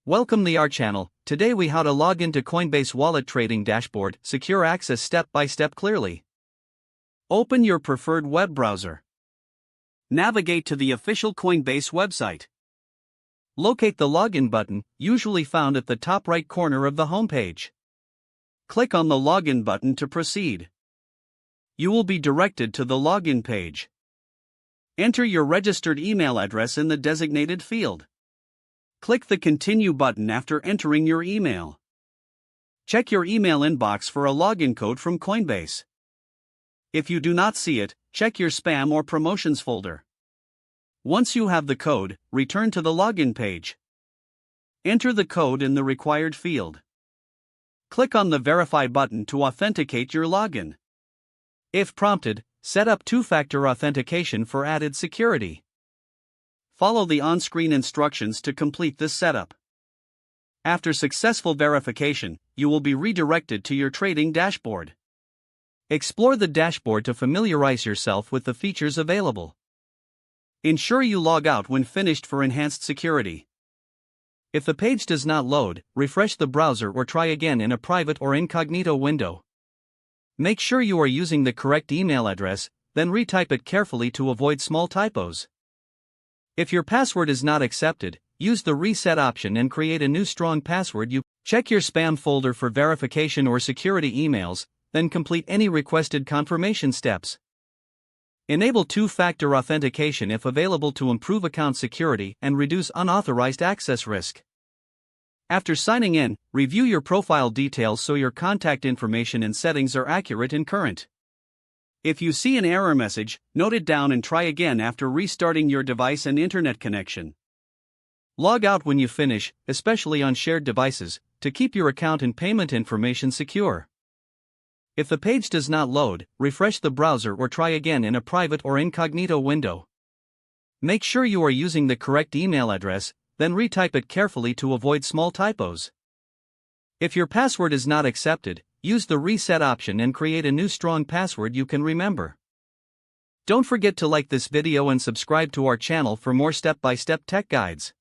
Welcome to our channel. Today we how to log into Coinbase wallet trading dashboard, secure access step by step clearly. Open your preferred web browser. Navigate to the official Coinbase website. Locate the login button, usually found at the top right corner of the homepage. Click on the login button to proceed. You will be directed to the login page. Enter your registered email address in the designated field. Click the Continue button after entering your email. Check your email inbox for a login code from Coinbase. If you do not see it, check your spam or promotions folder. Once you have the code, return to the login page. Enter the code in the required field. Click on the Verify button to authenticate your login. If prompted, set up two-factor authentication for added security. Follow the on-screen instructions to complete this setup. After successful verification, you will be redirected to your trading dashboard. Explore the dashboard to familiarize yourself with the features available. Ensure you log out when finished for enhanced security. If the page does not load, refresh the browser or try again in a private or incognito window. Make sure you are using the correct email address, then retype it carefully to avoid small typos. If your password is not accepted, use the reset option and create a new strong password. Check your spam folder for verification or security emails, then complete any requested confirmation steps. Enable two-factor authentication if available to improve account security and reduce unauthorized access risk. After signing in, review your profile details so your contact information and settings are accurate and current. If you see an error message, note it down and try again after restarting your device and internet connection. Log out when you finish, especially on shared devices, to keep your account and payment information secure. If the page does not load, refresh the browser or try again in a private or incognito window. Make sure you are using the correct email address, then retype it carefully to avoid small typos. If your password is not accepted, use the reset option and create a new strong password you can remember. Don't forget to like this video and subscribe to our channel for more step-by-step tech guides.